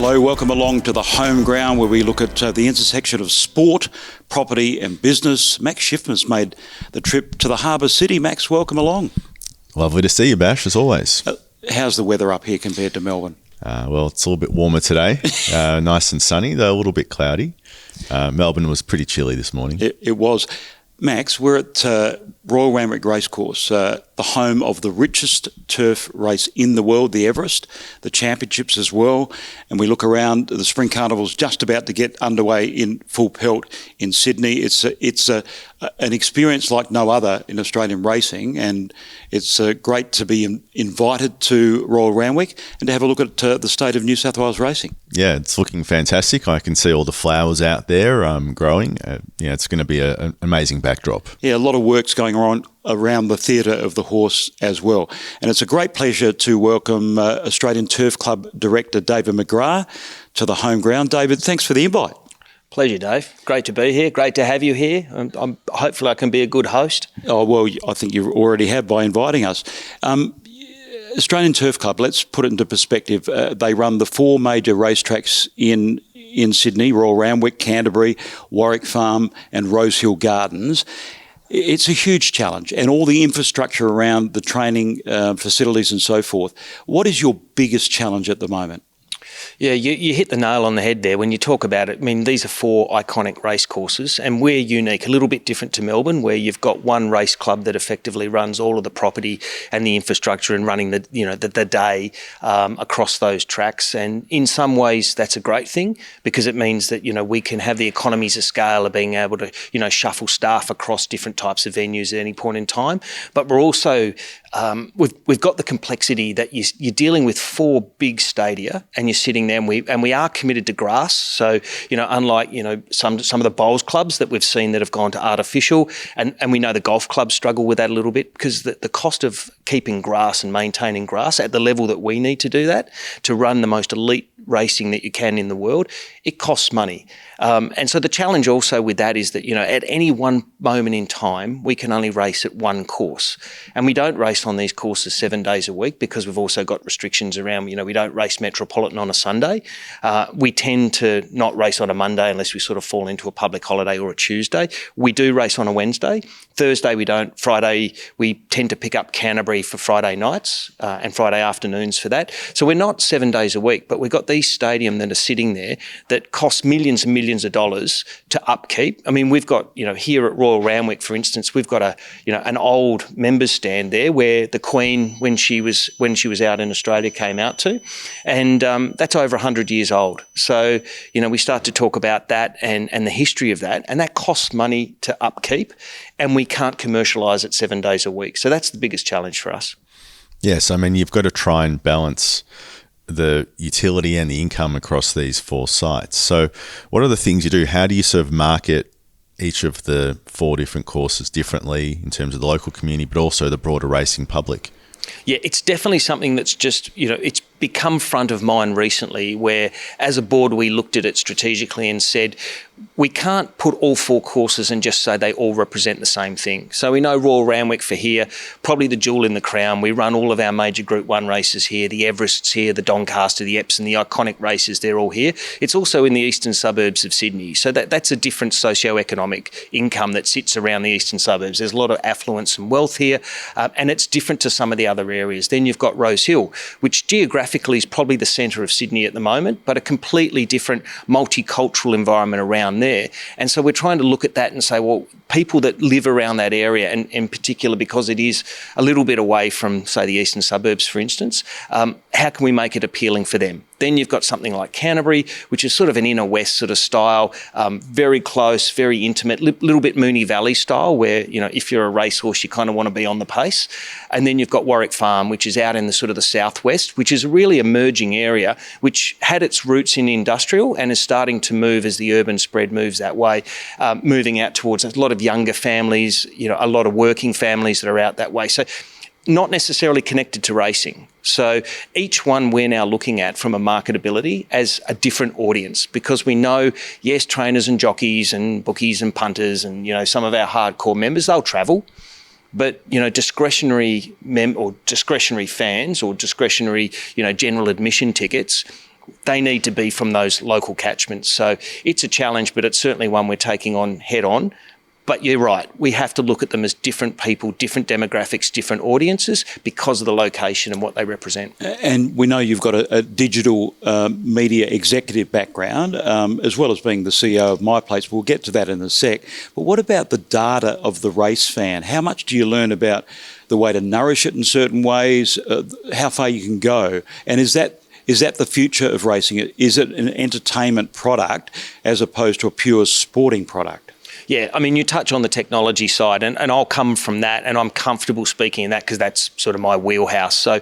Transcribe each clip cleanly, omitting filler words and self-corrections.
Hello, welcome along to the home ground where we look at the intersection of sport, property and business. Max Schiffman's made the trip to the Harbour City. Max, welcome along. Lovely to see you, Bash, as always. How's the weather up here compared to Melbourne? Well, it's a little bit warmer today. Nice and sunny, though a little bit cloudy. Melbourne was pretty chilly this morning. It was. Max, we're at Royal Randwick Racecourse, the home of the richest turf race in the world, the Everest, the championships as well. And we look around, the Spring Carnival's just about to get underway in full pelt in Sydney. It's an experience like no other in Australian racing, and it's great to be invited to Royal Randwick and to have a look at the state of New South Wales racing. Yeah, it's looking fantastic. I can see all the flowers out there growing. It's going to be an amazing backdrop. Yeah, a lot of work's going on around the Theatre of the Horse as well. And it's a great pleasure to welcome Australian Turf Club Director David McGrath to the home ground. David, thanks for the invite. Pleasure, Dave. Great to be here. Great to have you here. Hopefully I can be a good host. Oh, well, I think you already have by inviting us. Australian Turf Club, let's put it into perspective. They run the four major racetracks in Sydney: Royal Randwick, Canterbury, Warwick Farm and Rosehill Gardens. It's a huge challenge, and all the infrastructure around the training facilities and so forth. What is your biggest challenge at the moment? Yeah, you hit the nail on the head there when you talk about it. I mean, these are four iconic race courses, and we're unique, a little bit different to Melbourne, where you've got one race club that effectively runs all of the property and the infrastructure and running the day across those tracks. And in some ways, that's a great thing because it means that we can have the economies of scale of being able to shuffle staff across different types of venues at any point in time. But we're also we've got the complexity that you're dealing with four big stadia, and you're sitting there, and we are committed to grass. So unlike some of the bowls clubs that we've seen that have gone to artificial, and we know the golf clubs struggle with that a little bit because the cost of keeping grass and maintaining grass at the level that we need to do that to run the most elite racing that you can in the world, it costs money. And so the challenge also with that is that, at any one moment in time, we can only race at one course. And we don't race on these courses 7 days a week because we've also got restrictions around, we don't race Metropolitan on a Sunday. We tend to not race on a Monday unless we sort of fall into a public holiday or a Tuesday. We do race on a Wednesday. Thursday we don't. Friday we tend to pick up Canterbury for Friday nights and Friday afternoons for that. So we're not 7 days a week, but we've got these stadium that are sitting there that cost millions and millions of dollars to upkeep. I mean, we've got, here at Royal Randwick, for instance, we've got an old members stand there where the Queen, when she was out in Australia, came out to, and that's over 100 years old. So, we start to talk about that and the history of that, and that costs money to upkeep, and we can't commercialise it 7 days a week. So that's the biggest challenge for us. Yes, I mean, you've got to try and balance the utility and the income across these four sites. So what are the things you do? How do you sort of market each of the four different courses differently in terms of the local community, but also the broader racing public? Yeah, it's definitely something that's just, it's become front of mind recently, where as a board we looked at it strategically and said, we can't put all four courses and just say they all represent the same thing. So we know Royal Randwick for here, probably the jewel in the crown. We run all of our major Group 1 races here, the Everest's here, the Doncaster, the Epsom, the iconic races, they're all here. It's also in the eastern suburbs of Sydney. So that's a different socio-economic income that sits around the eastern suburbs. There's a lot of affluence and wealth here, and it's different to some of the other areas. Then you've got Rosehill, which geographically is probably the centre of Sydney at the moment, but a completely different multicultural environment around there. And so we're trying to look at that and say, well, people that live around that area, and in particular because it is a little bit away from, say, the eastern suburbs, for instance, how can we make it appealing for them? Then you've got something like Canterbury, which is sort of an inner west sort of style, very close, very intimate, little bit Moonee Valley style, where, if you're a racehorse, you kind of want to be on the pace. And then you've got Warwick Farm, which is out in the sort of the southwest, which is a really emerging area, which had its roots in industrial and is starting to move as the urban spread moves that way, moving out towards a lot of younger families, a lot of working families that are out that way. So not necessarily connected to racing. So each one we're now looking at from a marketability as a different audience, because we know, yes, trainers and jockeys and bookies and punters and, some of our hardcore members, they'll travel. But, discretionary discretionary fans or discretionary, general admission tickets, they need to be from those local catchments. So it's a challenge, but it's certainly one we're taking on head on. But you're right, we have to look at them as different people, different demographics, different audiences because of the location and what they represent. And we know you've got a digital media executive background, as well as being the CEO of MyPlace. We'll get to that in a sec. But what about the data of the race fan? How much do you learn about the way to nourish it in certain ways, how far you can go? And is that the future of racing? Is it an entertainment product as opposed to a pure sporting product? Yeah, I mean, you touch on the technology side, and I'll come from that, and I'm comfortable speaking in that because that's sort of my wheelhouse. So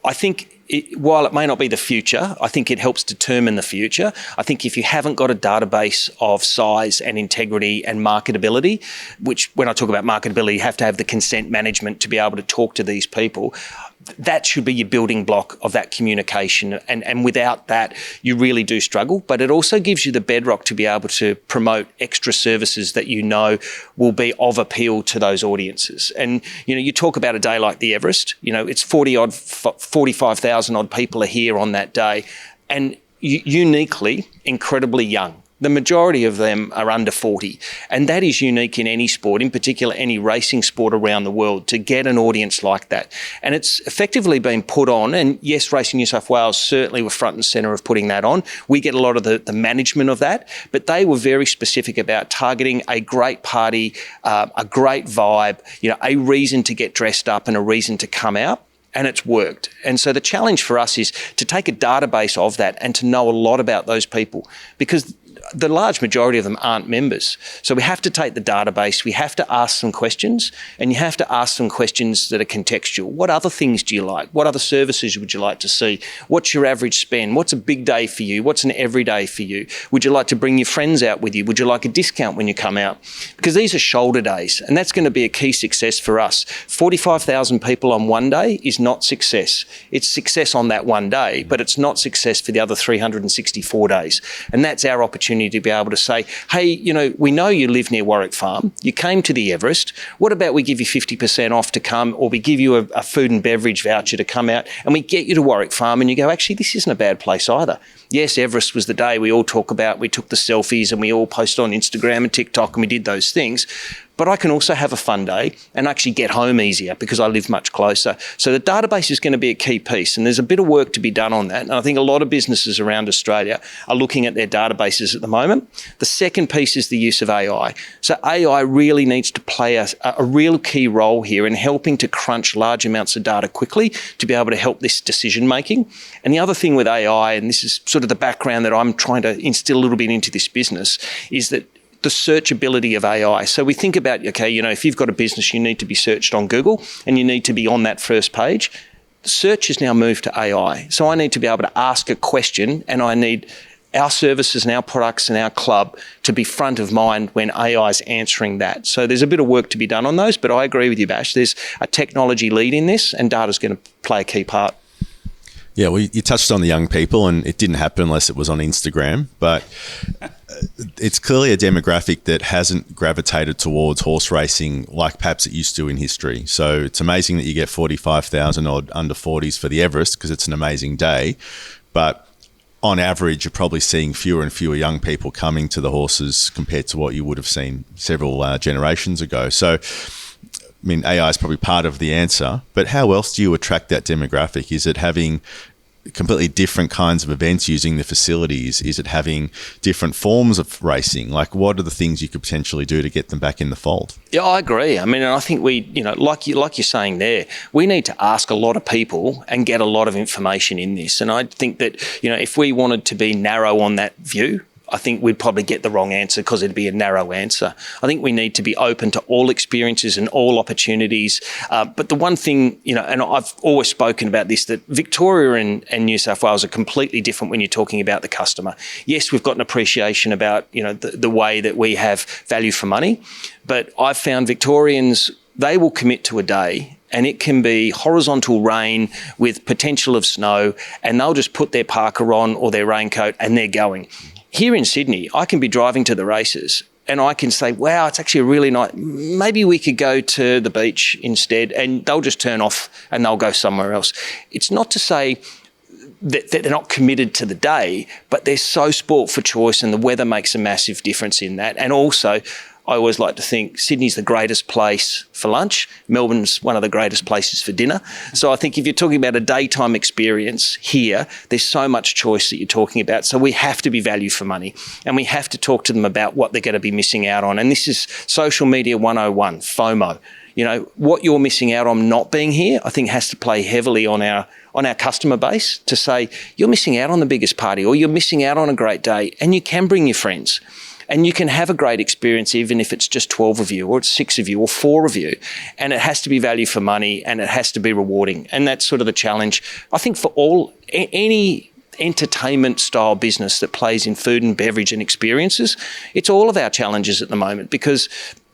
I think while it may not be the future, I think it helps determine the future. I think if you haven't got a database of size and integrity and marketability, which when I talk about marketability, you have to have the consent management to be able to talk to these people, that should be your building block of that communication. And without that, you really do struggle. But it also gives you the bedrock to be able to promote extra services that you know will be of appeal to those audiences. And, you talk about a day like the Everest, it's 45,000 odd people are here on that day. And uniquely, incredibly young. The majority of them are under 40. And that is unique in any sport, in particular any racing sport around the world, to get an audience like that. And it's effectively been put on. And yes, Racing New South Wales certainly were front and centre of putting that on. We get a lot of the management of that. But they were very specific about targeting a great party, a great vibe, a reason to get dressed up and a reason to come out. And it's worked. And so the challenge for us is to take a database of that and to know a lot about those people, because the large majority of them aren't members. So we have to take the database, we have to ask some questions, and you have to ask some questions that are contextual. What other things do you like? What other services would you like to see? What's your average spend? What's a big day for you? What's an everyday for you? Would you like to bring your friends out with you? Would you like a discount when you come out? Because these are shoulder days, and that's going to be a key success for us. 45,000 people on one day is not success. It's success on that one day, but it's not success for the other 364 days. And that's our opportunity to be able to say, hey, we know you live near Warwick Farm. You came to the Everest. What about we give you 50% off to come, or we give you a food and beverage voucher to come out, and we get you to Warwick Farm and you go, actually, this isn't a bad place either. Yes, Everest was the day we all talk about. We took the selfies and we all posted on Instagram and TikTok and we did those things. But I can also have a fun day and actually get home easier because I live much closer. So the database is going to be a key piece, and there's a bit of work to be done on that. And I think a lot of businesses around Australia are looking at their databases at the moment. The second piece is the use of AI. So AI really needs to play a real key role here in helping to crunch large amounts of data quickly to be able to help this decision making. And the other thing with AI, and this is sort of the background that I'm trying to instill a little bit into this business, is that the searchability of AI. So we think about, if you've got a business, you need to be searched on Google and you need to be on that first page. Search has now moved to AI. So I need to be able to ask a question, and I need our services and our products and our club to be front of mind when AI is answering that. So there's a bit of work to be done on those, but I agree with you, Bash. There's a technology lead in this, and data's going to play a key part. Yeah, well, you touched on the young people, and it didn't happen unless it was on Instagram, but it's clearly a demographic that hasn't gravitated towards horse racing like perhaps it used to in history. So it's amazing that you get 45,000 odd under 40s for the Everest because it's an amazing day, but on average, you're probably seeing fewer and fewer young people coming to the horses compared to what you would have seen several generations ago. So AI is probably part of the answer, but how else do you attract that demographic? Is it having completely different kinds of events using the facilities? Is it having different forms of racing? Like, what are the things you could potentially do to get them back in the fold? Yeah, I agree. I mean, and I think we, like you're saying there, we need to ask a lot of people and get a lot of information in this. And I think that, if we wanted to be narrow on that view, I think we'd probably get the wrong answer because it'd be a narrow answer. I think we need to be open to all experiences and all opportunities. But the one thing, and I've always spoken about this, that Victoria and New South Wales are completely different when you're talking about the customer. Yes, we've got an appreciation about, the way that we have value for money, but I've found Victorians, they will commit to a day, and it can be horizontal rain with potential of snow, and they'll just put their parka on or their raincoat and they're going. Here in Sydney, I can be driving to the races and I can say, wow, it's actually a really nice, maybe we could go to the beach instead, and they'll just turn off and they'll go somewhere else. It's not to say they're not committed to the day, but they're so sport for choice, and the weather makes a massive difference in that. And also, I always like to think Sydney's the greatest place for lunch. Melbourne's one of the greatest places for dinner. So I think if you're talking about a daytime experience here, there's so much choice that you're talking about. So we have to be value for money, and we have to talk to them about what they're going to be missing out on. And this is social media 101, FOMO. You know, what you're missing out on not being here, I think has to play heavily on our customer base to say, you're missing out on the biggest party, or you're missing out on a great day, and you can bring your friends. And you can have a great experience even if it's just 12 of you, or it's 6 of you, or 4 of you. And it has to be value for money, and it has to be rewarding. And that's sort of the challenge, I think, for any entertainment style business that plays in food and beverage and experiences. It's all of our challenges at the moment, because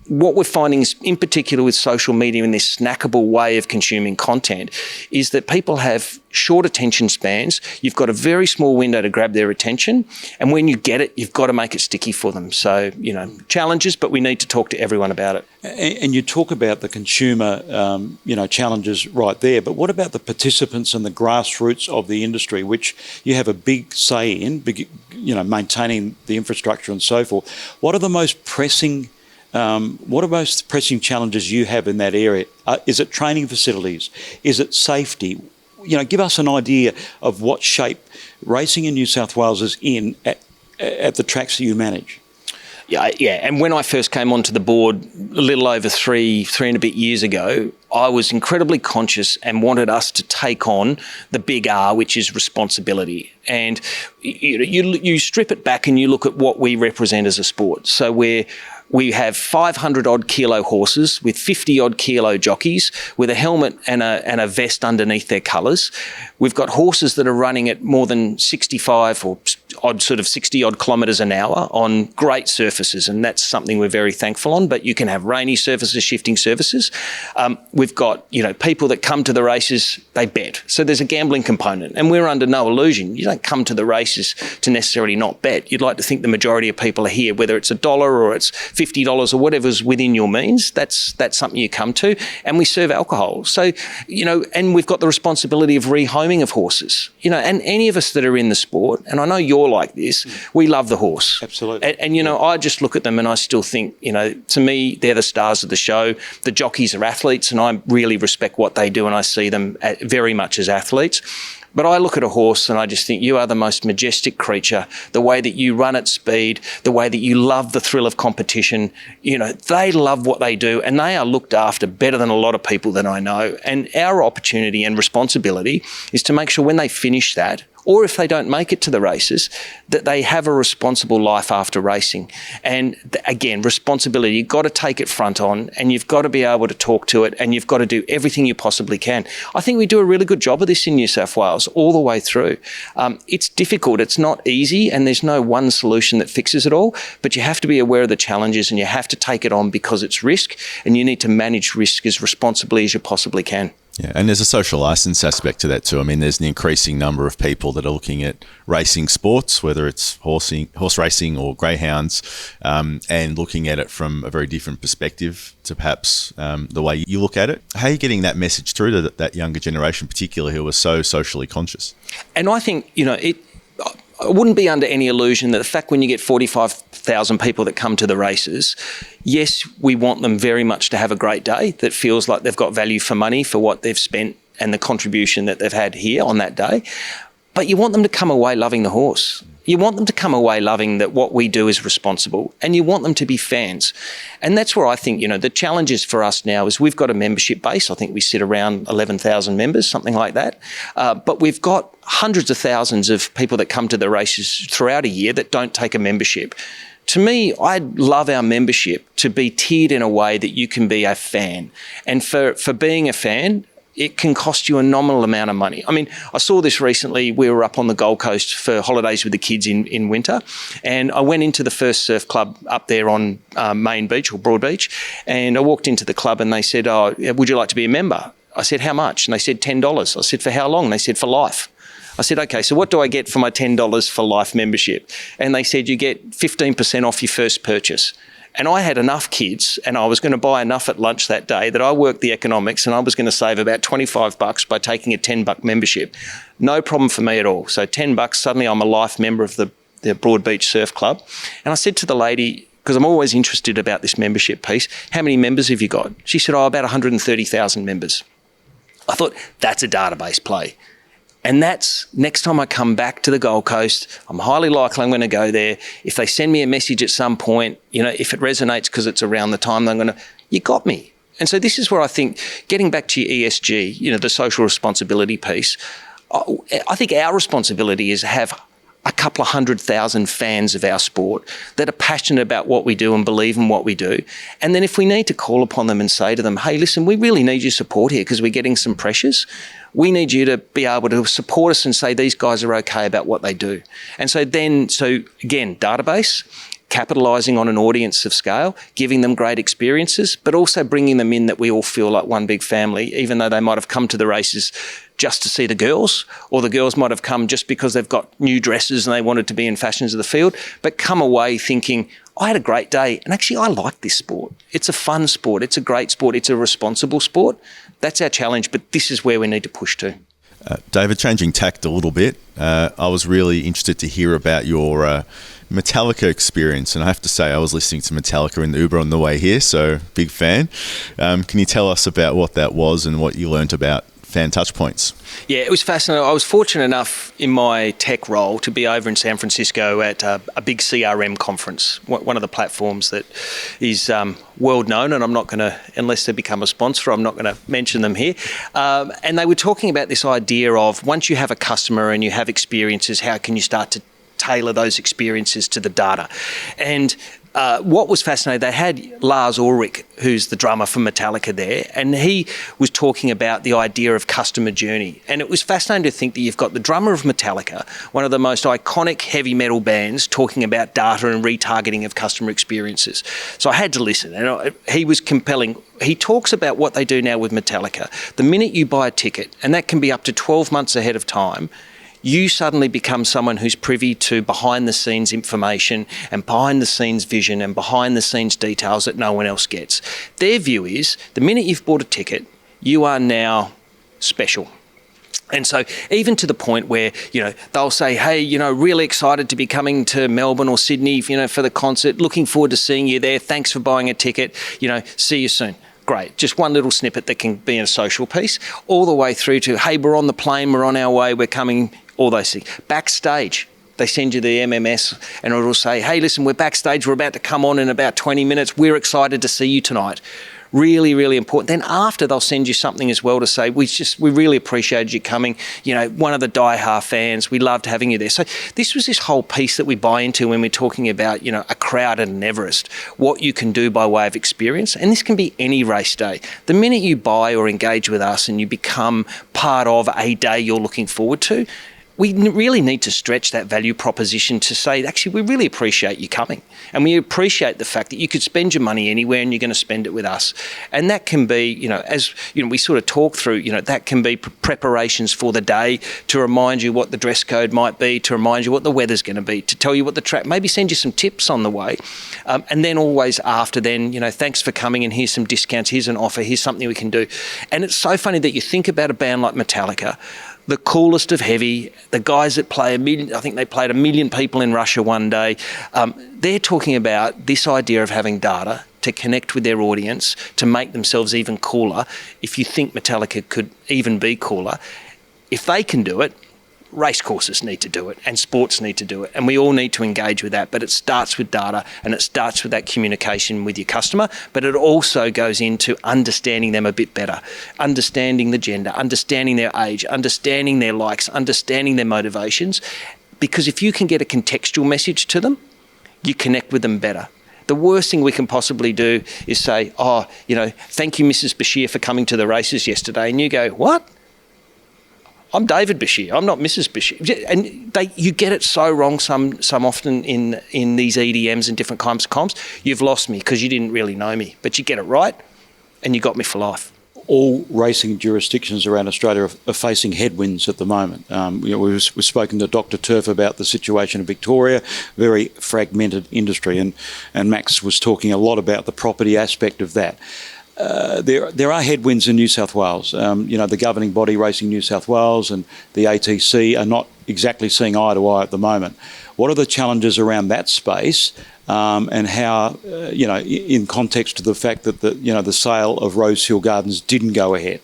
what we're finding is, in particular with social media and this snackable way of consuming content, is that people have short attention spans. You've got a very small window to grab their attention. And when you get it, you've got to make it sticky for them. So, you know, challenges, but we need to talk to everyone about it. And you talk about the consumer, challenges right there. But what about the participants and the grassroots of the industry, which you have a big say in, maintaining the infrastructure and so forth? What are the most pressing challenges you have in that area? Is it training facilities? Is it safety? You know, give us an idea of what shape racing in New South Wales is in at the tracks that you manage. Yeah. And when I first came onto the board a little over three and a bit years ago, I was incredibly conscious and wanted us to take on the big R, which is responsibility. And you strip it back and you look at what we represent as a sport. So we have 500 odd kilo horses with 50 odd kilo jockeys with a helmet and a vest underneath their colours. We've got horses that are running at more than 65 or odd 60 odd kilometres an hour on great surfaces, and that's something we're very thankful on. But you can have rainy surfaces, shifting surfaces. We've got people that come to the races, they bet. So there's a gambling component, and we're under no illusion. You don't come to the races to necessarily not bet. You'd like to think the majority of people are here, whether it's $1 or it's $50 or whatever's within your means. That's something you come to, and we serve alcohol. So and we've got the responsibility of rehoming of horses. And any of us that are in the sport, and I know you're like this, we love the horse. Absolutely. And I just look at them and I still think, to me, they're the stars of the show. The jockeys are athletes, and I really respect what they do, and I see them very much as athletes. But I look at a horse and I just think, you are the most majestic creature. The way that you run at speed, the way that you love the thrill of competition, they love what they do, and they are looked after better than a lot of people that I know. And our opportunity and responsibility is to make sure when they finish that, or if they don't make it to the races, that they have a responsible life after racing. And again, responsibility, you've got to take it front on, and you've got to be able to talk to it, and you've got to do everything you possibly can. I think we do a really good job of this in New South Wales all the way through. It's difficult, it's not easy, and there's no one solution that fixes it all, but you have to be aware of the challenges, and you have to take it on because it's risk, and you need to manage risk as responsibly as you possibly can. Yeah, and there's a social license aspect to that too. I mean, there's an increasing number of people that are looking at racing sports, whether it's horse racing or greyhounds, and looking at it from a very different perspective to perhaps the way you look at it. How are you getting that message through to that younger generation, particularly who are so socially conscious? And I think, I wouldn't be under any illusion that the fact when you get 45,000 people that come to the races, yes, we want them very much to have a great day that feels like they've got value for money for what they've spent and the contribution that they've had here on that day. But you want them to come away loving the horse. You want them to come away loving that what we do is responsible, and you want them to be fans. And that's where I think, the challenge is for us now is we've got a membership base. I think we sit around 11,000 members, something like that. But we've got hundreds of thousands of people that come to the races throughout a year that don't take a membership. To me, I'd love our membership to be tiered in a way that you can be a fan. And for being a fan, it can cost you a nominal amount of money. I mean, I saw this recently. We were up on the Gold Coast for holidays with the kids in winter, and I went into the first surf club up there on Main Beach or Broad Beach, and I walked into the club and they said, "Oh, would you like to be a member?" I said, "How much?" And they said, $10. I said, "For how long?" And they said, "For life." I said, "Okay, so what do I get for my $10 for life membership?" And they said, "You get 15% off your first purchase." And I had enough kids and I was going to buy enough at lunch that day that I worked the economics and I was going to save about $25 by taking a $10 membership. No problem for me at all. So $10, suddenly I'm a life member of the Broadbeach Surf Club. And I said to the lady, because I'm always interested about this membership piece, how many members have you got? She said, about 130,000 members. I thought, that's a database play. And that's, next time I come back to the Gold Coast, I'm highly likely I'm going to go there. If they send me a message at some point, if it resonates because it's around the time, I'm going to, you got me. And so this is where I think, getting back to your ESG, the social responsibility piece, I think our responsibility is to have a couple of 100,000 fans of our sport that are passionate about what we do and believe in what we do. And then if we need to call upon them and say to them, hey, listen, we really need your support here because we're getting some pressures. We need you to be able to support us and say these guys are okay about what they do. And so again, database, capitalising on an audience of scale, giving them great experiences, but also bringing them in that we all feel like one big family, even though they might have come to the races just to see the girls, or the girls might have come just because they've got new dresses and they wanted to be in fashions of the field, but come away thinking, I had a great day and actually I like this sport. It's a fun sport. It's a great sport. It's a responsible sport. That's our challenge, but this is where we need to push to. David, changing tact a little bit, I was really interested to hear about your Metallica experience, and I have to say I was listening to Metallica in the Uber on the way here, so big fan. Can you tell us about what that was and what you learnt about fan touch points? Yeah, it was fascinating. I was fortunate enough in my tech role to be over in San Francisco at a big CRM conference, one of the platforms that is world known, and I'm not going to, unless they become a sponsor, I'm not going to mention them here. And they were talking about this idea of once you have a customer and you have experiences, how can you start to tailor those experiences to the data? And what was fascinating, they had Lars Ulrich, who's the drummer for Metallica there, and he was talking about the idea of customer journey. And it was fascinating to think that you've got the drummer of Metallica, one of the most iconic heavy metal bands, talking about data and retargeting of customer experiences. So I had to listen, and he was compelling. He talks about what they do now with Metallica. The minute you buy a ticket, and that can be up to 12 months ahead of time, you suddenly become someone who's privy to behind-the-scenes information and behind-the-scenes vision and behind-the-scenes details that no one else gets. Their view is, the minute you've bought a ticket, you are now special. And so even to the point where, they'll say, hey, really excited to be coming to Melbourne or Sydney, for the concert, looking forward to seeing you there, thanks for buying a ticket, see you soon. Great. Just one little snippet that can be a social piece, all the way through to, hey, we're on the plane, we're on our way, we're coming, all those things. Backstage, they send you the MMS and it'll say, hey, listen, we're backstage, we're about to come on in about 20 minutes, we're excited to see you tonight. Really, really important. Then after, they'll send you something as well to say, we really appreciated you coming. One of the die-hard fans, we loved having you there. So this was this whole piece that we buy into when we're talking about, a crowd at an Everest, what you can do by way of experience. And this can be any race day. The minute you buy or engage with us and you become part of a day you're looking forward to, we really need to stretch that value proposition to say, actually, we really appreciate you coming. And we appreciate the fact that you could spend your money anywhere and you're going to spend it with us. And that can be, as we sort of talk through, that can be preparations for the day, to remind you what the dress code might be, to remind you what the weather's going to be, to tell you what the track, maybe send you some tips on the way. And then always after then, thanks for coming and here's some discounts, here's an offer, here's something we can do. And it's so funny that you think about a band like Metallica, the coolest of heavy, the guys that play 1 million, I think they played 1 million people in Russia one day. They're talking about this idea of having data to connect with their audience, to make themselves even cooler. If you think Metallica could even be cooler, if they can do it, racecourses need to do it and sports need to do it, and we all need to engage with that. But it starts with data and it starts with that communication with your customer, but it also goes into understanding them a bit better, understanding the gender, understanding their age, understanding their likes, understanding their motivations, because if you can get a contextual message to them, you connect with them better. The worst thing we can possibly do is say, thank you, Mrs. Bashir, for coming to the races yesterday, and you go, what? I'm David Bashir. I'm not Mrs. Bashir. And you get it so wrong some often in these EDMs and different kinds of comps. You've lost me because you didn't really know me, but you get it right and you got me for life. all racing jurisdictions around Australia are facing headwinds at the moment. We've spoken to Dr. Turf about the situation in Victoria, very fragmented industry, and Max was talking a lot about the property aspect of that. There are headwinds in New South Wales. The governing body, Racing New South Wales, and the ATC are not exactly seeing eye to eye at the moment. What are the challenges around that space, and how, in context to the fact that the sale of Rosehill Gardens didn't go ahead?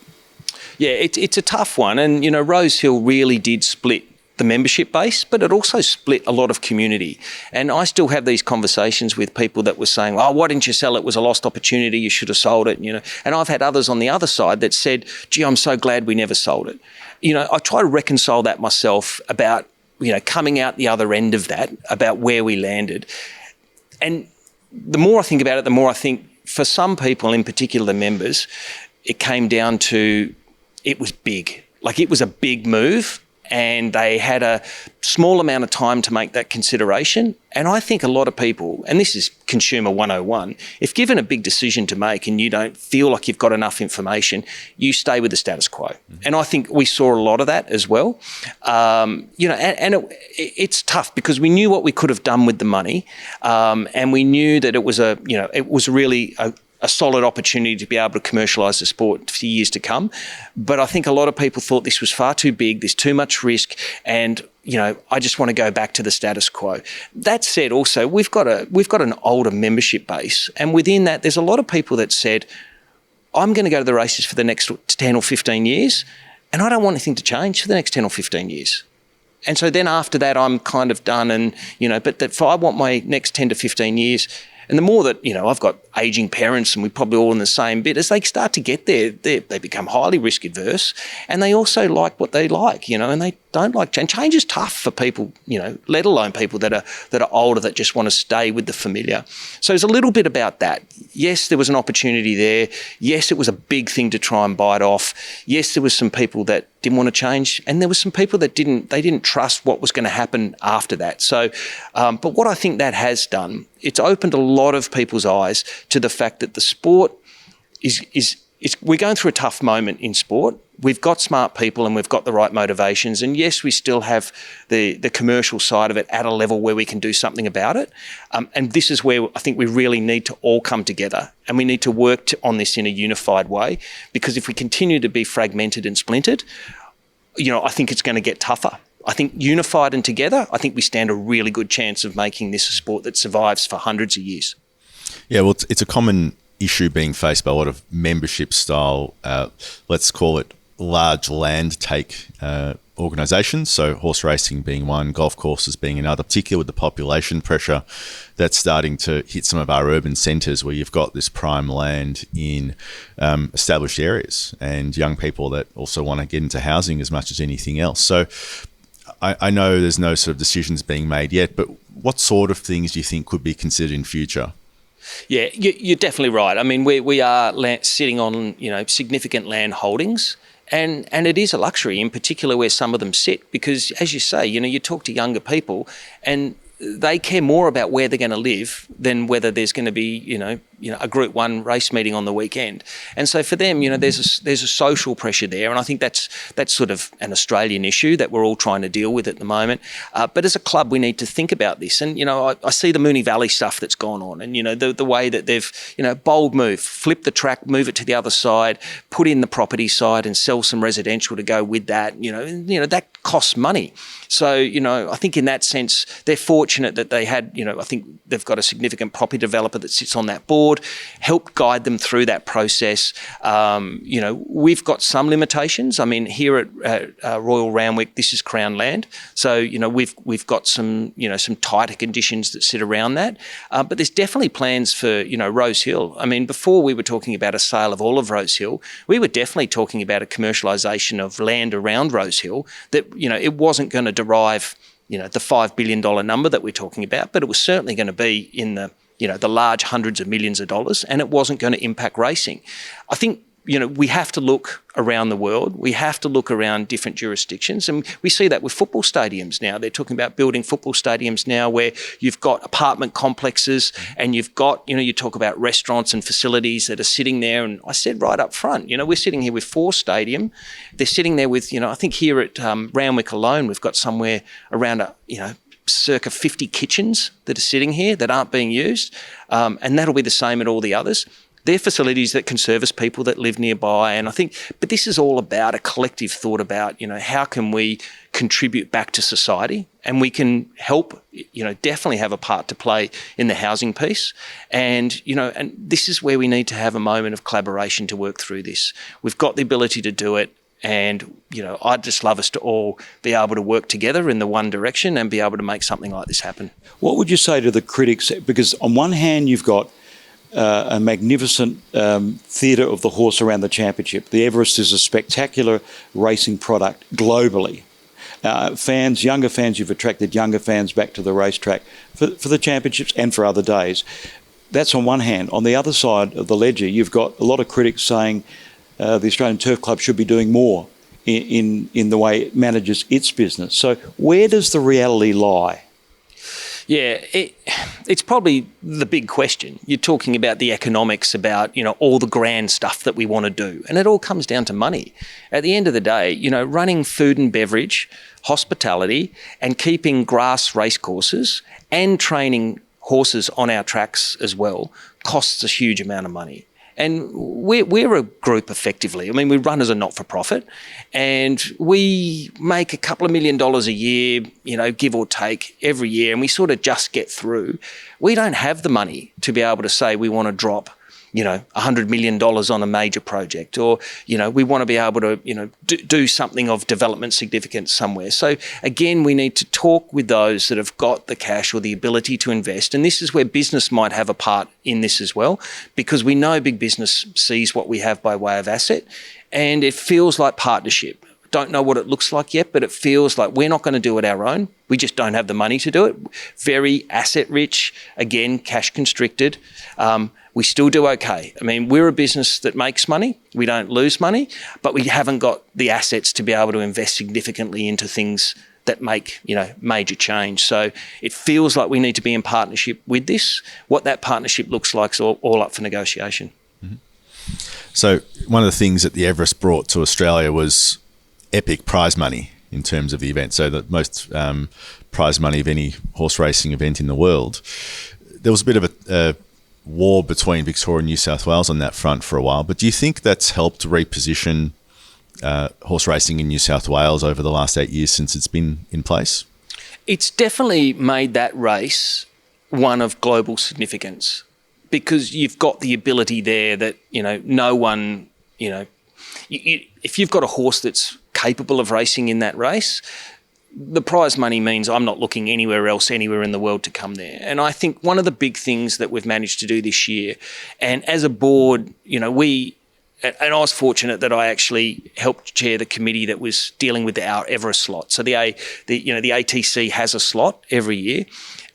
Yeah, it's a tough one, and Rosehill really did split the membership base, but it also split a lot of community. And I still have these conversations with people that were saying, "Oh, why didn't you sell it? It was a lost opportunity. You should have sold it." And I've had others on the other side that said, "Gee, I'm so glad we never sold it." I try to reconcile that myself about coming out the other end of that, about where we landed. And the more I think about it, the more I think for some people, in particular the members, it came down to it was big. Like, it was a big move, and they had a small amount of time to make that consideration. And I think a lot of people, and this is consumer 101, if given a big decision to make and you don't feel like you've got enough information, you stay with the status quo. Mm-hmm. And I think we saw a lot of that as well. It's tough because we knew what we could have done with the money, and we knew that it was really a solid opportunity to be able to commercialise the sport for years to come. But I think a lot of people thought this was far too big, there's too much risk, and I just want to go back to the status quo. That said, also, we've got an older membership base, and within that there's a lot of people that said, I'm going to go to the races for the next 10 or 15 years, and I don't want anything to change for the next 10 or 15 years. And so then after that, I'm kind of done, and but if I want my next 10 to 15 years. And the more that, I've got ageing parents, and we're probably all in the same bit, as they start to get there, they become highly risk adverse, and they also like what they like, and they don't like change. Change is tough for people, let alone people that are older that just want to stay with the familiar. So there's a little bit about that. Yes, there was an opportunity there. Yes, it was a big thing to try and bite off. Yes, there was some people that didn't want to change, and there were some people that didn't trust what was going to happen after that. So, but what I think that has done, it's opened a lot of people's eyes to the fact that the sport is we're going through a tough moment in sport. We've got smart people and we've got the right motivations. And yes, we still have the commercial side of it at a level where we can do something about it. And this is where I think we really need to all come together, and we need to work on this in a unified way, because if we continue to be fragmented and splintered, I think it's going to get tougher. I think unified and together, I think we stand a really good chance of making this a sport that survives for hundreds of years. Yeah, well, it's a common issue being faced by a lot of membership style, let's call it large land take organisations. So horse racing being one, golf courses being another, particularly with the population pressure that's starting to hit some of our urban centres, where you've got this prime land in established areas, and young people that also want to get into housing as much as anything else. So I know there's no sort of decisions being made yet, but what sort of things do you think could be considered in future? Yeah, you're definitely right. I mean, we are sitting on significant land holdings, and it is a luxury, in particular where some of them sit, because as you say, you talk to younger people and they care more about where they're going to live than whether there's going to be a Group 1 race meeting on the weekend. And so for them, there's a social pressure there, and I think that's sort of an Australian issue that we're all trying to deal with at the moment. But as a club, we need to think about this. And I see the Moonee Valley stuff that's gone on, and the way that they've bold move, flip the track, move it to the other side, put in the property side, and sell some residential to go with that. That costs money. So I think in that sense they're fortunate that they had I think they've got a significant property developer that sits on that board, helped guide them through that process. We've got some limitations. I mean, here at Royal Randwick, this is Crown land, so we've got some some tighter conditions that sit around that. But there's definitely plans for Rosehill. I mean, before we were talking about a sale of all of Rosehill, we were definitely talking about a commercialisation of land around Rosehill that it wasn't going to derive the $5 billion number that we're talking about, but it was certainly going to be in the the large hundreds of millions of dollars, and it wasn't going to impact racing. I think we have to look around the world. We have to look around different jurisdictions. And we see that with football stadiums now. They're talking about building football stadiums now where you've got apartment complexes and you've got, you talk about restaurants and facilities that are sitting there. And I said right up front, we're sitting here with 4 stadium. They're sitting there with, I think here at Randwick alone, we've got somewhere around, circa 50 kitchens that are sitting here that aren't being used. And that'll be the same at all the others. They're facilities that can service people that live nearby. And I think, but this is all about a collective thought about, how can we contribute back to society, and we can help, definitely have a part to play in the housing piece. And, and this is where we need to have a moment of collaboration to work through this. We've got the ability to do it. And, I'd just love us to all be able to work together in the one direction and be able to make something like this happen. What would you say to the critics? Because on one hand, you've got a magnificent theatre of the horse around the championship. The Everest is a spectacular racing product globally. Younger fans, you've attracted younger fans back to the racetrack for the championships and for other days. That's on one hand. On the other side of the ledger, you've got a lot of critics saying the Australian Turf Club should be doing more in the way it manages its business. So where does the reality lie? Yeah, it's probably the big question. You're talking about the economics, about, all the grand stuff that we want to do. And it all comes down to money. At the end of the day, running food and beverage, hospitality, and keeping grass race courses and training horses on our tracks as well costs a huge amount of money. And we're a group effectively. I mean, we run as a not-for-profit and we make a couple of $1 million a year, give or take every year, and we sort of just get through. We don't have the money to be able to say we want to drop, $100 million on a major project, or, we want to be able to, do something of development significance somewhere. So again, we need to talk with those that have got the cash or the ability to invest. And this is where business might have a part in this as well, because we know big business sees what we have by way of asset, and it feels like partnership. Don't know what it looks like yet, but it feels like we're not going to do it our own. We just don't have the money to do it. Very asset rich, again, cash constricted. We still do okay. I mean, we're a business that makes money. We don't lose money, but we haven't got the assets to be able to invest significantly into things that make, major change. So it feels like we need to be in partnership with this. What that partnership looks like is all up for negotiation. Mm-hmm. So one of the things that the Everest brought to Australia was epic prize money in terms of the event. So the most prize money of any horse racing event in the world. There was a bit of a war between Victoria and New South Wales on that front for a while, but do you think that's helped reposition horse racing in New South Wales over the last 8 years since it's been in place? It's definitely made that race one of global significance, because you've got the ability there that, no one, if you've got a horse that's capable of racing in that race, the prize money means I'm not looking anywhere else, anywhere in the world to come there. And I think one of the big things that we've managed to do this year, and as a board, and I was fortunate that I actually helped chair the committee that was dealing with our Everest slot. So the ATC has a slot every year,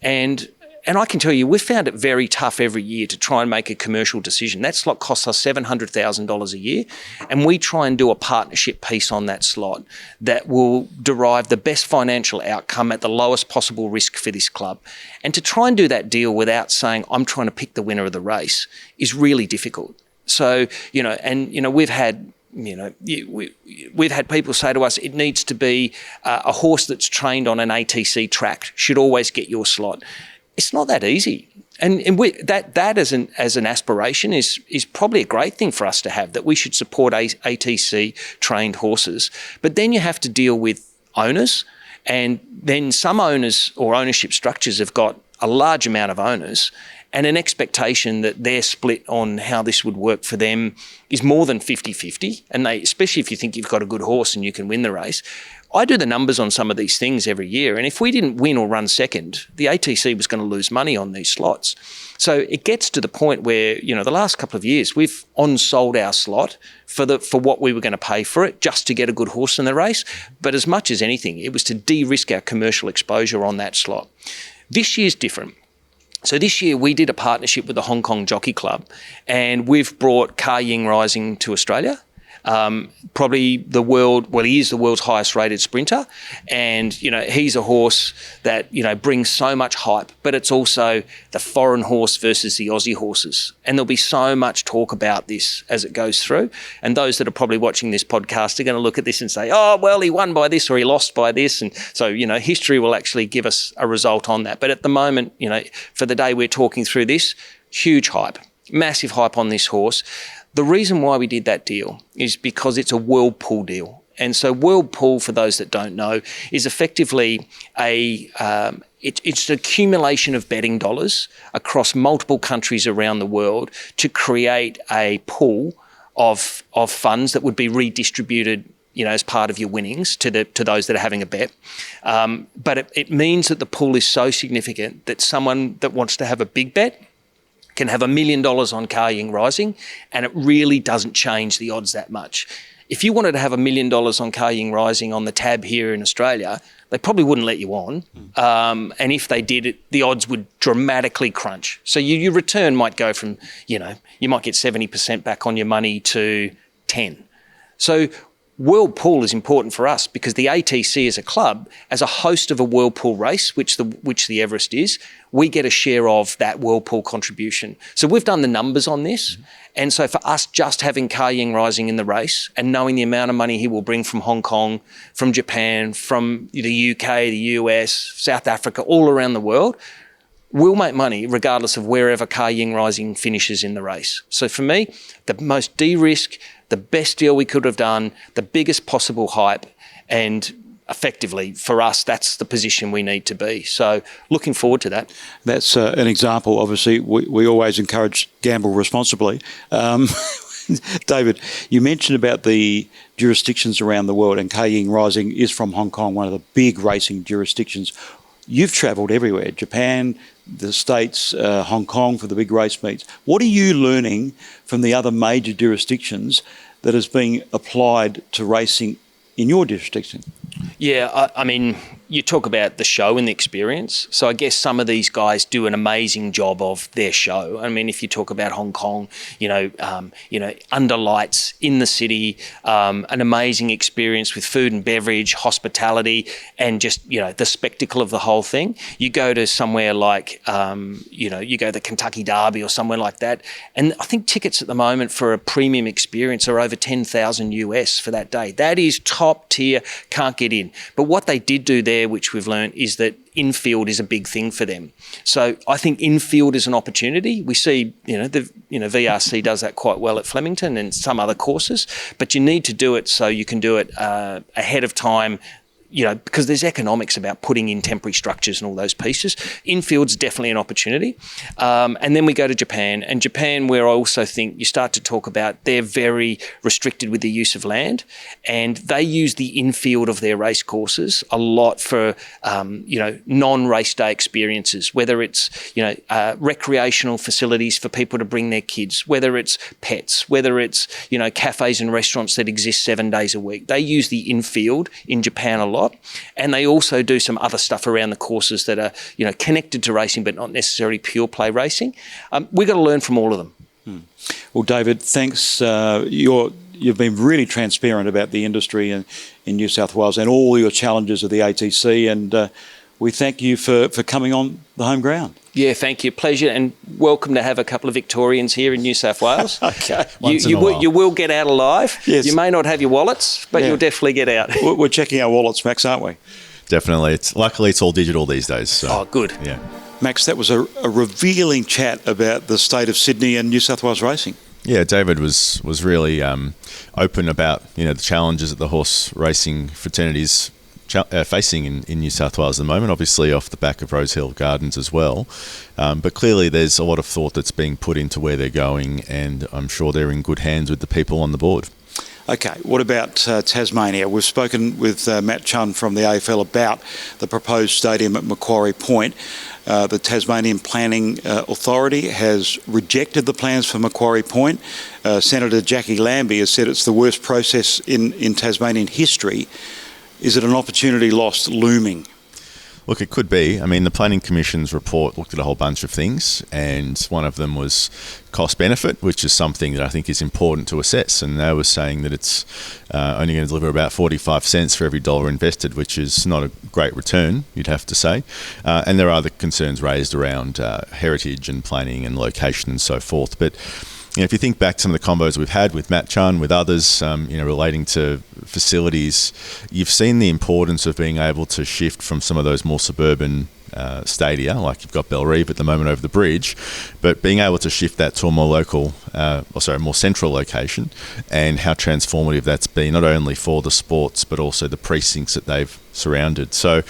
and I can tell you, we've found it very tough every year to try and make a commercial decision. That slot costs us $700,000 a year, and we try and do a partnership piece on that slot that will derive the best financial outcome at the lowest possible risk for this club. And to try and do that deal without saying, I'm trying to pick the winner of the race, is really difficult. So, we've had we've had people say to us, it needs to be a horse that's trained on an ATC track should always get your slot. It's not that easy. And that as an aspiration is probably a great thing for us to have, that we should support ATC trained horses. But then you have to deal with owners, and then some owners or ownership structures have got a large amount of owners, and an expectation that their split on how this would work for them is more than 50-50. And especially if you think you've got a good horse and you can win the race. I do the numbers on some of these things every year, and if we didn't win or run second, the ATC was going to lose money on these slots. So it gets to the point where, the last couple of years, we've on-sold our slot for what we were going to pay for it, just to get a good horse in the race. But as much as anything, it was to de-risk our commercial exposure on that slot. This year's different. So this year we did a partnership with the Hong Kong Jockey Club, and we've brought Ka Ying Rising to Australia. Probably he is the world's highest rated sprinter, and he's a horse that brings so much hype, but it's also the foreign horse versus the Aussie horses, and there'll be so much talk about this as it goes through, and those that are probably watching this podcast are going to look at this and say, oh well, he won by this or he lost by this, and so history will actually give us a result on that. But at the moment, for the day we're talking through this, huge hype, massive hype on this horse. The reason why we did that deal is because it's a World Pool deal. And so World Pool, for those that don't know, is effectively it's an accumulation of betting dollars across multiple countries around the world to create a pool of funds that would be redistributed as part of your winnings to those that are having a bet. But it means that the pool is so significant that someone that wants to have a big bet can have $1 million on Ka Ying Rising, and it really doesn't change the odds that much. If you wanted to have $1 million on Ka Ying Rising on the tab here in Australia, they probably wouldn't let you on. And if they did, the odds would dramatically crunch. So your return might go from, you might get 70% back on your money to 10. So World Pool is important for us because the ATC as a club, as a host of a World Pool race, which the Everest is, we get a share of that World Pool contribution. So we've done the numbers on this. And so for us, just having Ka Ying Rising in the race and knowing the amount of money he will bring from Hong Kong, from Japan, from the UK, the US, South Africa, all around the world, we'll make money regardless of wherever Ka Ying Rising finishes in the race. So for me, the most de-risk, the best deal we could have done, the biggest possible hype, and effectively for us, that's the position we need to be. So looking forward to that. That's an example. Obviously, we always encourage gamble responsibly. David, you mentioned about the jurisdictions around the world, and Ka Ying Rising is from Hong Kong, one of the big racing jurisdictions. You've travelled everywhere, Japan, the States, Hong Kong for the big race meets. What are you learning from the other major jurisdictions that is being applied to racing in your jurisdiction? Yeah, I mean, you talk about the show and the experience. So I guess some of these guys do an amazing job of their show. I mean, if you talk about Hong Kong, under lights in the city, an amazing experience with food and beverage, hospitality, and just, the spectacle of the whole thing. You go to somewhere like, you go to the Kentucky Derby or somewhere like that. And I think tickets at the moment for a premium experience are over 10,000 US for that day. That is top tier, can't get in. But what they did do there, which we've learned, is that infield is a big thing for them. So I think infield is an opportunity. We see, VRC does that quite well at Flemington and some other courses, but you need to do it so you can do it ahead of time, because there's economics about putting in temporary structures and all those pieces. Infield's definitely an opportunity. And then we go to Japan. And Japan, where I also think you start to talk about, they're very restricted with the use of land. And they use the infield of their race courses a lot for, non-race day experiences, whether it's, recreational facilities for people to bring their kids, whether it's pets, whether it's, cafes and restaurants that exist 7 days a week. They use the infield in Japan a lot. And they also do some other stuff around the courses that are, connected to racing, but not necessarily pure play racing. We've got to learn from all of them. Well, David, thanks. You've been really transparent about the industry in New South Wales and all your challenges of the ATC, and we thank you for coming on the home ground. Yeah, thank you. Pleasure, and welcome to have a couple of Victorians here in New South Wales. Okay. You will get out alive. Yes. You may not have your wallets, but you'll definitely get out. We're checking our wallets, Max, aren't we? Definitely. Luckily, it's all digital these days. So. Oh, good. Yeah. Max, that was a revealing chat about the state of Sydney and New South Wales racing. Yeah, David was really open about the challenges that the horse racing fraternities facing in New South Wales at the moment, obviously off the back of Rosehill Gardens as well. But clearly there's a lot of thought that's being put into where they're going, and I'm sure they're in good hands with the people on the board. Okay, what about Tasmania? We've spoken with Matt Chun from the AFL about the proposed stadium at Macquarie Point. The Tasmanian Planning Authority has rejected the plans for Macquarie Point. Senator Jackie Lambie has said it's the worst process in Tasmanian history. Is it an opportunity lost looming? Look, it could be. I mean, the Planning Commission's report looked at a whole bunch of things, and one of them was cost benefit, which is something that I think is important to assess. And they were saying that it's only going to deliver about 45 cents for every dollar invested, which is not a great return, you'd have to say. And there are other concerns raised around heritage and planning and location and so forth. But if you think back to some of the combos we've had with Matt Chun, with others, relating to facilities, you've seen the importance of being able to shift from some of those more suburban stadia, like you've got Bellerive at the moment over the bridge, but being able to shift that to a more more central location, and how transformative that's been, not only for the sports, but also the precincts that they've surrounded. So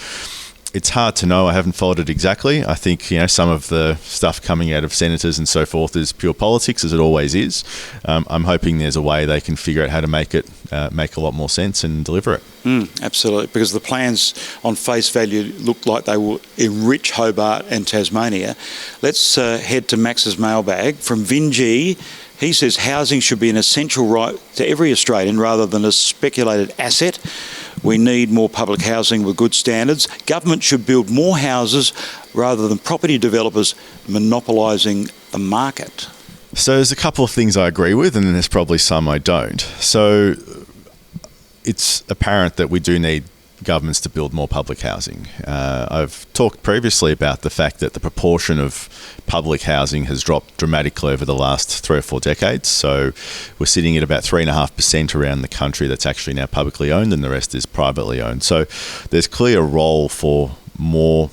it's hard to know. I haven't followed it exactly. I think some of the stuff coming out of senators and so forth is pure politics, as it always is. I'm hoping there's a way they can figure out how to make it make a lot more sense and deliver it. Absolutely, because the plans on face value look like they will enrich Hobart and Tasmania. Let's head to Max's mailbag from Vinji. He says housing should be an essential right to every Australian rather than a speculated asset. We need more public housing with good standards. Government should build more houses rather than property developers monopolising the market. So there's a couple of things I agree with, and then there's probably some I don't. So it's apparent that we do need governments to build more public housing. I've talked previously about the fact that the proportion of public housing has dropped dramatically over the last 3 or 4 decades. So we're sitting at about 3.5% around the country that's actually now publicly owned, and the rest is privately owned. So there's clearly a role for more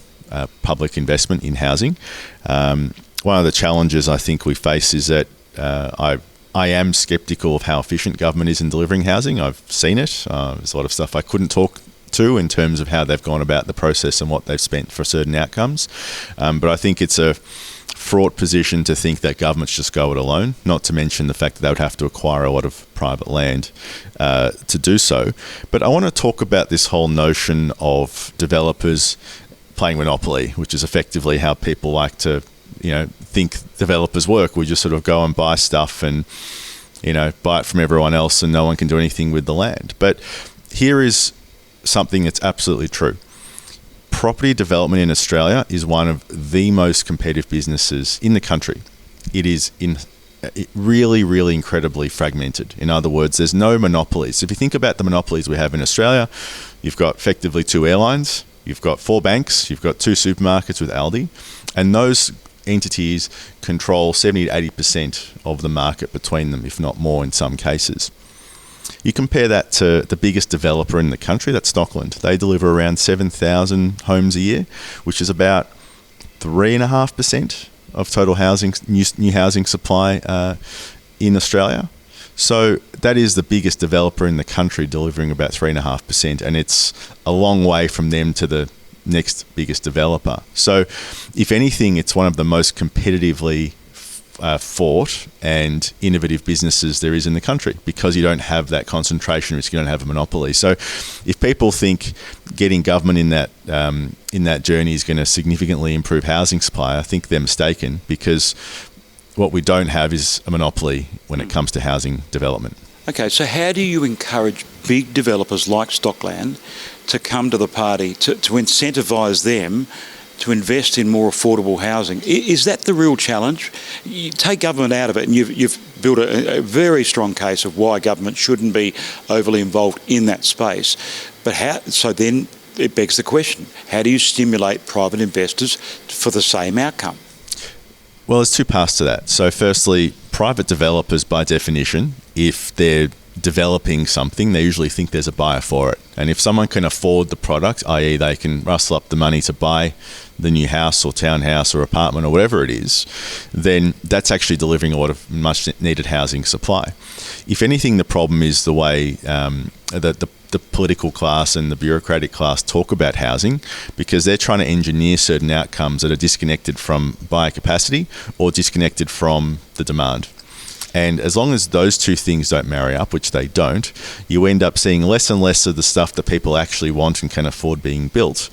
public investment in housing. One of the challenges I think we face is that I am sceptical of how efficient government is in delivering housing. I've seen it. There's a lot of stuff I couldn't talk to in terms of how they've gone about the process and what they've spent for certain outcomes. But I think it's a fraught position to think that governments just go it alone, not to mention the fact that they would have to acquire a lot of private land to do so. But I want to talk about this whole notion of developers playing monopoly, which is effectively how people like to think developers work. We just sort of go and buy stuff and buy it from everyone else, and no one can do anything with the land. But here is something that's absolutely true. Property development in Australia is one of the most competitive businesses in the country. It is really, really incredibly fragmented. In other words, there's no monopolies. If you think about the monopolies we have in Australia, you've got effectively 2 airlines, you've got 4 banks, you've got 2 supermarkets with Aldi, and those entities control 70 to 80% of the market between them, if not more in some cases. You compare that to the biggest developer in the country, that's Stockland. They deliver around 7,000 homes a year, which is about 3.5% of total housing, new housing supply in Australia. So that is the biggest developer in the country, delivering about 3.5%, and it's a long way from them to the next biggest developer. So if anything, it's one of the most competitively fought and innovative businesses there is in the country, because you don't have that concentration risk, you don't have a monopoly. So if people think getting government in that journey is going to significantly improve housing supply, I think they're mistaken, because what we don't have is a monopoly when it comes to housing development. Okay, so how do you encourage big developers like Stockland to come to the party, to incentivise them to invest in more affordable housing? Is that the real challenge? You take government out of it, and you've built a very strong case of why government shouldn't be overly involved in that space. But so then it begs the question, how do you stimulate private investors for the same outcome? Well, there's 2 parts to that. So firstly, private developers, by definition, if they're developing something, they usually think there's a buyer for it. And if someone can afford the product, i.e. they can rustle up the money to buy the new house or townhouse or apartment or whatever it is, then that's actually delivering a lot of much needed housing supply. If anything, the problem is the way the political class and the bureaucratic class talk about housing, because they're trying to engineer certain outcomes that are disconnected from buyer capacity or disconnected from the demand. And as long as those 2 things don't marry up, which they don't, you end up seeing less and less of the stuff that people actually want and can afford being built.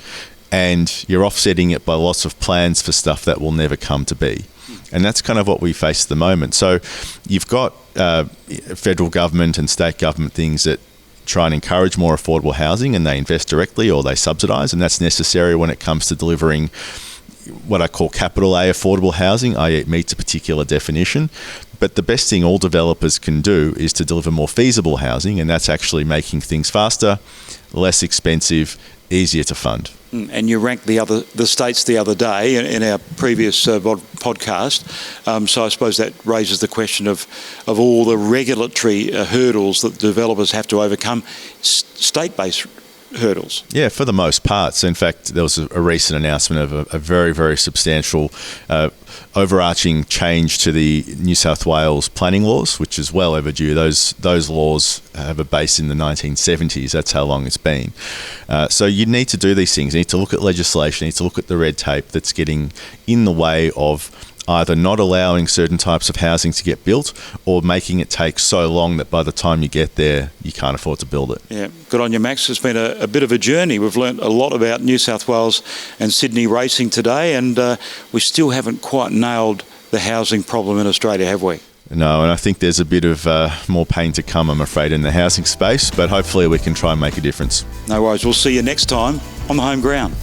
And you're offsetting it by lots of plans for stuff that will never come to be. And that's kind of what we face at the moment. So you've got federal government and state government things that try and encourage more affordable housing, and they invest directly or they subsidise, and that's necessary when it comes to delivering what I call capital A affordable housing, i.e. it meets a particular definition. But the best thing all developers can do is to deliver more feasible housing, and that's actually making things faster, less expensive, easier to fund. And you ranked the states the other day in our previous podcast. So I suppose that raises the question of all the regulatory hurdles that developers have to overcome, state-based hurdles. Yeah, for the most part. So in fact, there was a recent announcement of a very, very substantial overarching change to the New South Wales planning laws, which is well overdue. Those laws have a base in the 1970s. That's how long it's been. So you need to do these things. You need to look at legislation. You need to look at the red tape that's getting in the way of either not allowing certain types of housing to get built or making it take so long that by the time you get there, you can't afford to build it. Yeah, good on you, Max. It's been a bit of a journey. We've learnt a lot about New South Wales and Sydney racing today, and we still haven't quite nailed the housing problem in Australia, have we? No, and I think there's a bit of more pain to come, I'm afraid, in the housing space, but hopefully we can try and make a difference. No worries. We'll see you next time on the home ground.